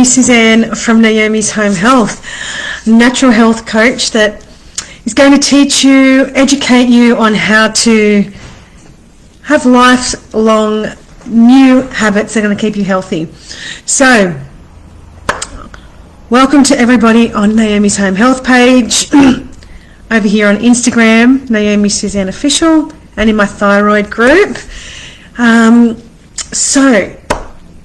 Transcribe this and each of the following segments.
Naomi Suzanne from Naomi's Home Health, natural health coach that is going to teach you, educate you on how to have lifelong new habits that are going to keep you healthy. So, welcome to everybody on Naomi's Home Health page, over here on Instagram, Naomi Suzanne Official, and in my thyroid group. So,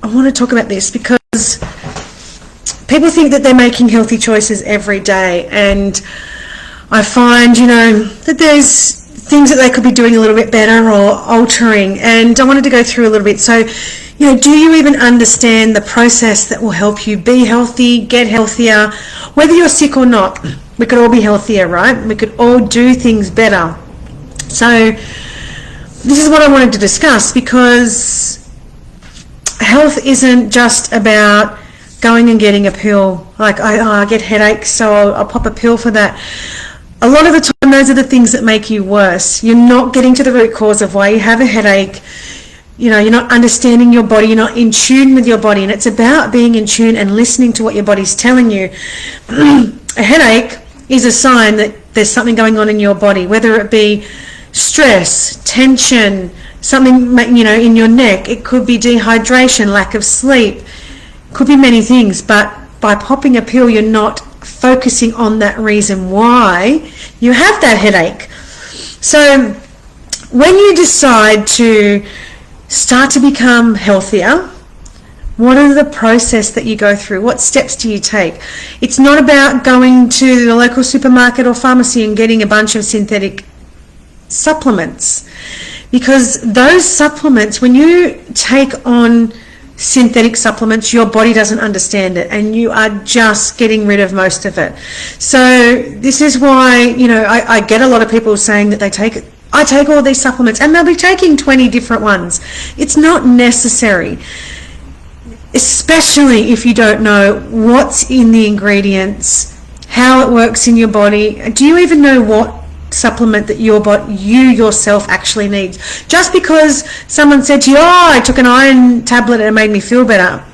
I want to talk about this because people think that they're making healthy choices every day, and I find, that there's things that they could be doing a little bit better or altering, and I wanted to go through a little bit. So, do you even understand the process that will help you be healthy, get healthier, whether you're sick or not? We could all be healthier, right? We could all do things better. So, this is what I wanted to discuss, because health isn't just about going and getting a pill. Like, I get headaches, so I'll pop a pill for that. A lot of the time, those are the things that make you worse. You're not getting to the root cause of why you have a headache. You're not understanding your body. You're not in tune with your body. And it's about being in tune and listening to what your body's telling you. A headache is a sign that there's something going on in your body, whether it be stress, tension, something, in your neck. It could be dehydration, lack of sleep. It could be many things. But by popping a pill, you're not focusing on that reason why you have that headache. So when you decide to start to become healthier, what are the process that you go through? What steps do you take? It's not about going to the local supermarket or pharmacy and getting a bunch of synthetic supplements, because those supplements, when you take on synthetic supplements, your body doesn't understand it, and you are just getting rid of most of it. So this is why, I get a lot of people saying that I take all these supplements, and they'll be taking 20 different ones. It's not necessary, especially if you don't know what's in the ingredients, how it works in your body. Do you even know what supplement that you yourself actually needs? Just because someone said to you, I took an iron tablet and it made me feel better,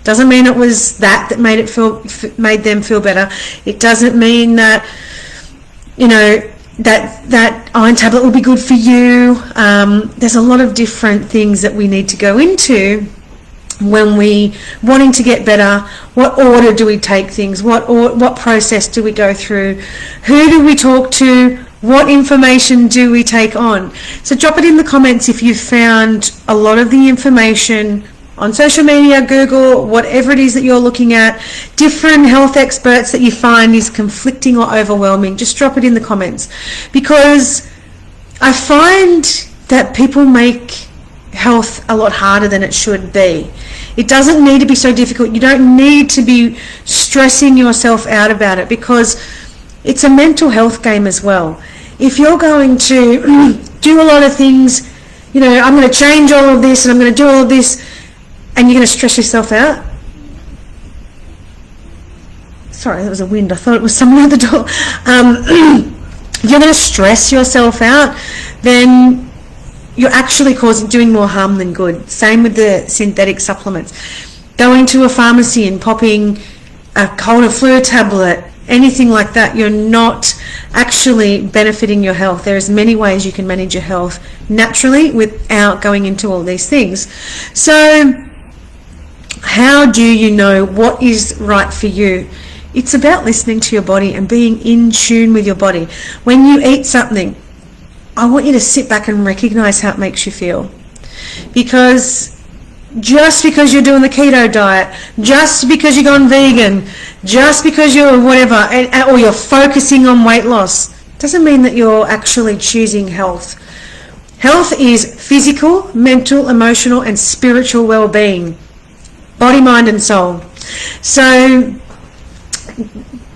doesn't mean it was that made them feel better. It doesn't mean that that iron tablet will be good for you. There's a lot of different things that we need to go into when we wanting to get better. What order do we take things? What process do we go through? Who do we talk to? What information do we take on? So drop it in the comments if you found a lot of the information on social media, Google, whatever it is that you're looking at, different health experts that you find is conflicting or overwhelming. Just drop it in the comments, because I find that people make health a lot harder than it should be. It doesn't need to be so difficult. You don't need to be stressing yourself out about it, because it's a mental health game as well. If you're going to do a lot of things, I'm going to change all of this and I'm going to do all of this, and you're going to stress yourself out. Sorry, that was a wind. I thought it was someone at the door. If you're going to stress yourself out, then you're actually doing more harm than good. Same with the synthetic supplements. Going to a pharmacy and popping a cold or flu tablet, anything like that, you're not actually benefiting your health. There's many ways you can manage your health naturally without going into all these things. So how do you know what is right for you? It's about listening to your body and being in tune with your body. When you eat something, I want you to sit back and recognize how it makes you feel. Because just because you're doing the keto diet, just because you're going vegan, just because you're whatever, or you're focusing on weight loss, doesn't mean that you're actually choosing health. Health is physical, mental, emotional, and spiritual well-being. Body, mind, and soul. So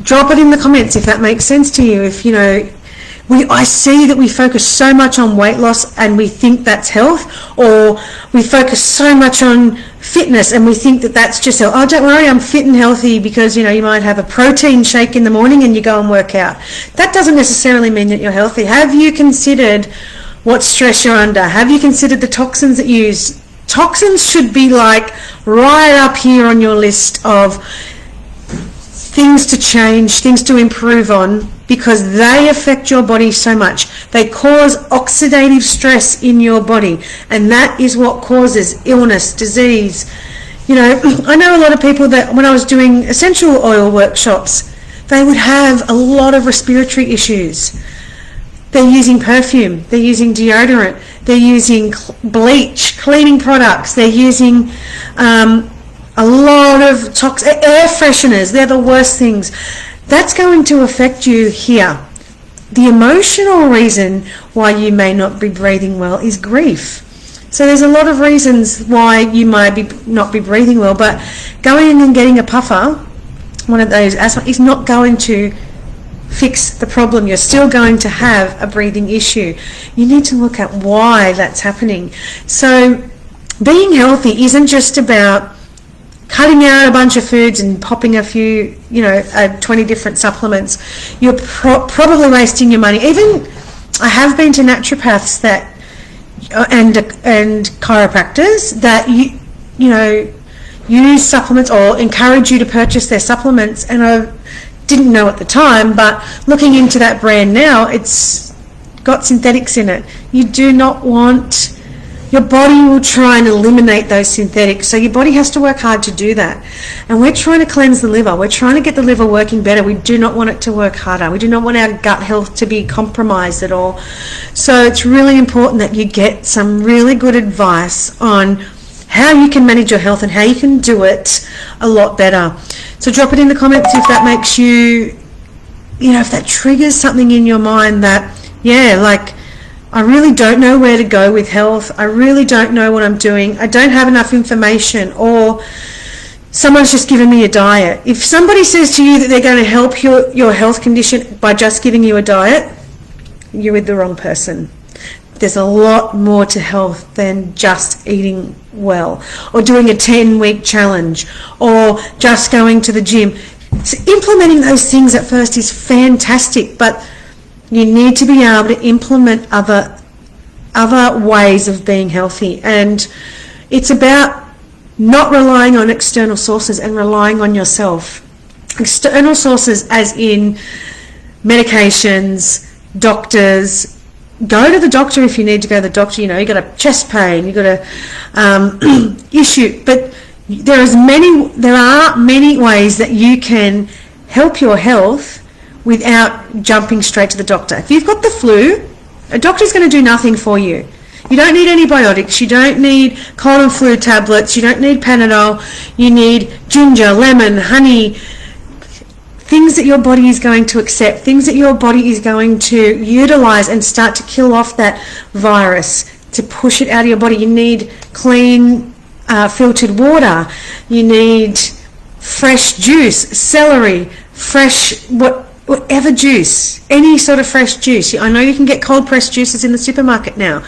drop it in the comments if that makes sense to you. If I see that we focus so much on weight loss and we think that's health, or we focus so much on fitness and we think that that's just, don't worry, I'm fit and healthy, because you might have a protein shake in the morning and you go and work out. That doesn't necessarily mean that you're healthy. Have you considered what stress you're under? Have you considered the toxins that you use Toxins should be like right up here on your list of things to change, things to improve on, because they affect your body so much. They cause oxidative stress in your body, and that is what causes illness, disease. You know, I know a lot of people that when I was doing essential oil workshops, they would have a lot of respiratory issues. They're using perfume, they're using deodorant, they're using bleach, cleaning products, they're using a lot of air fresheners. They're the worst things. That's going to affect you here. The emotional reason why you may not be breathing well is grief. So there's a lot of reasons why you might not be breathing well, but going in and getting a puffer, one of those asthma, is not going to fix the problem. You're still going to have a breathing issue. You need to look at why that's happening. So being healthy isn't just about cutting out a bunch of foods and popping a few, 20 different supplements. You're probably wasting your money. Even I have been to naturopaths that and chiropractors that use supplements or encourage you to purchase their supplements, and I didn't know at the time, but looking into that brand now, it's got synthetics in it. You do not want, your body will try and eliminate those synthetics, so your body has to work hard to do that. And we're trying to cleanse the liver. We're trying to get the liver working better. We do not want it to work harder. We do not want our gut health to be compromised at all. So it's really important that you get some really good advice on how you can manage your health and how you can do it a lot better. So drop it in the comments if that makes you, if that triggers something in your mind that, I really don't know where to go with health. I really don't know what I'm doing. I don't have enough information, or someone's just given me a diet. If somebody says to you that they're going to help your health condition by just giving you a diet, you're with the wrong person. There's a lot more to health than just eating well or doing a 10-week challenge or just going to the gym. So implementing those things at first is fantastic, but you need to be able to implement other ways of being healthy. And it's about not relying on external sources and relying on yourself. External sources as in medications, doctors. Go to the doctor if you need to go to the doctor. You got a chest pain, you got a issue. But there are many ways that you can help your health without jumping straight to the doctor. If you've got the flu, a doctor's going to do nothing for you. You don't need antibiotics, you don't need cold and flu tablets, you don't need Panadol, you need ginger, lemon, honey, things that your body is going to accept, things that your body is going to utilize and start to kill off that virus, to push it out of your body. You need clean, filtered water, you need fresh juice, celery, fresh, whatever juice, any sort of fresh juice. I know you can get cold pressed juices in the supermarket now.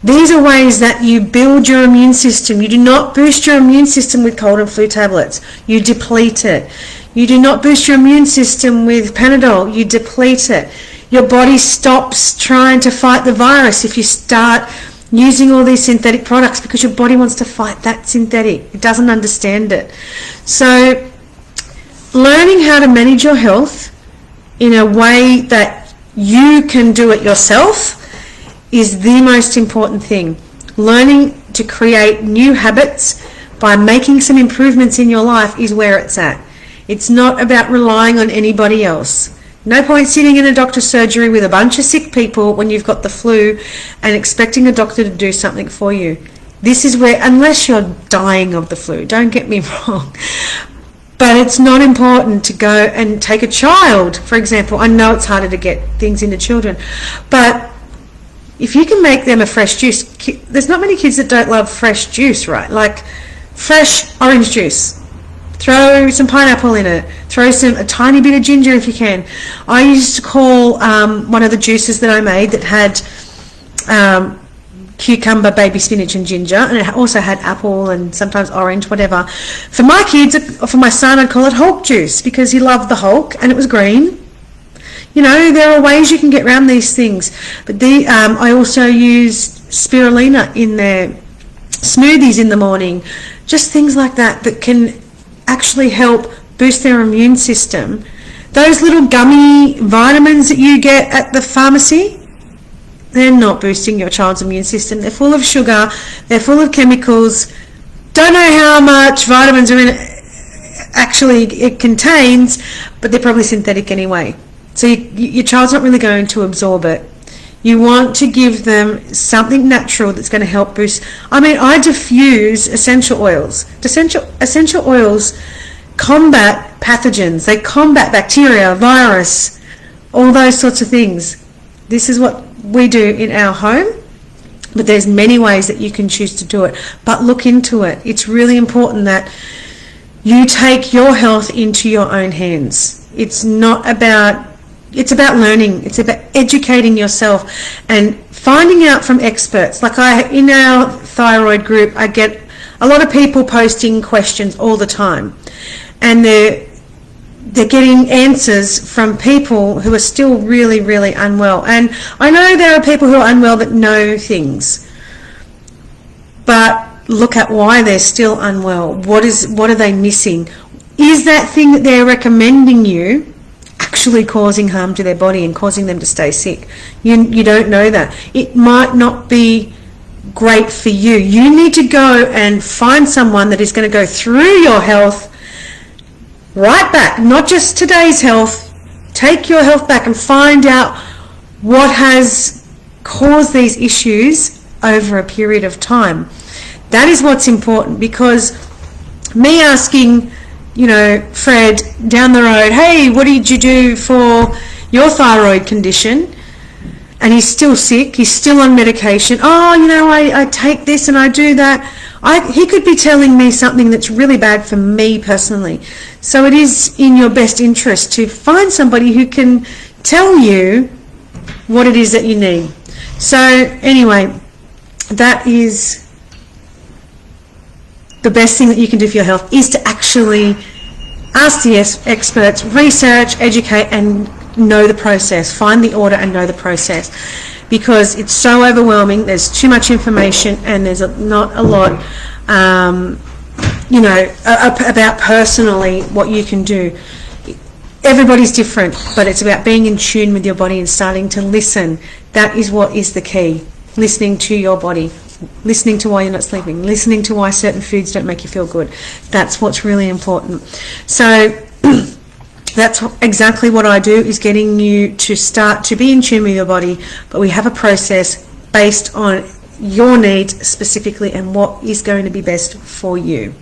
These are ways that you build your immune system. You do not boost your immune system with cold and flu tablets. You deplete it. You do not boost your immune system with Panadol. You deplete it. Your body stops trying to fight the virus if you start using all these synthetic products, because your body wants to fight that synthetic. It doesn't understand it. So learning how to manage your health in a way that you can do it yourself is the most important thing. Learning to create new habits by making some improvements in your life is where it's at. It's not about relying on anybody else. No point sitting in a doctor's surgery with a bunch of sick people when you've got the flu and expecting a doctor to do something for you. This is where, unless you're dying of the flu, don't get me wrong, but it's not important to go and take a child, for example. I know it's harder to get things into children, but if you can make them a fresh juice, there's not many kids that don't love fresh juice, right? Like fresh orange juice. Throw some pineapple in it. Throw a tiny bit of ginger if you can. I used to call one of the juices that I made that had cucumber, baby spinach and ginger, and it also had apple and sometimes orange, whatever. For my kids, or for my son, I'd call it Hulk juice because he loved the Hulk and it was green. There are ways you can get around these things. But I also used spirulina in there. smoothies in the morning, just things like that that can actually help boost their immune system. Those little gummy vitamins that you get at the pharmacy, they're not boosting your child's immune system. They're full of sugar, they're full of chemicals. Don't know how much vitamins are in it, actually it contains, but they're probably synthetic anyway. So your child's not really going to absorb it. You want to give them something natural that's going to help boost. I mean, I diffuse essential oils. Essential oils combat pathogens. They combat bacteria, virus, all those sorts of things. This is what we do in our home, but there's many ways that you can choose to do it. But look into it. It's really important that you take your health into your own hands. It's about learning. It's about educating yourself and finding out from experts. Like in our thyroid group, I get a lot of people posting questions all the time, and they're getting answers from people who are still really, really unwell. And I know there are people who are unwell that know things, but look at why they're still unwell. What are they missing? Is that thing that they're recommending you actually causing harm to their body and causing them to stay sick? You don't know that. It might not be great for you. You need to go and find someone that is going to go through your health right back, not just today's health. Take your health back and find out what has caused these issues over a period of time. That is what's important, because me asking, Fred down the road, hey, what did you do for your thyroid condition? And he's still sick, he's still on medication. Oh, I take this and I do that. He could be telling me something that's really bad for me personally. So it is in your best interest to find somebody who can tell you what it is that you need. So anyway, that is the best thing that you can do for your health, is to actually ask the experts, research, educate, and know the process. Find the order and know the process, because it's so overwhelming. There's too much information, and there's not a lot, about personally what you can do. Everybody's different, but it's about being in tune with your body and starting to listen. That is what is the key. Listening to your body. Listening to why you're not sleeping, listening to why certain foods don't make you feel good. That's what's really important. So that's exactly what I do, is getting you to start to be in tune with your body, but we have a process based on your needs specifically and what is going to be best for you.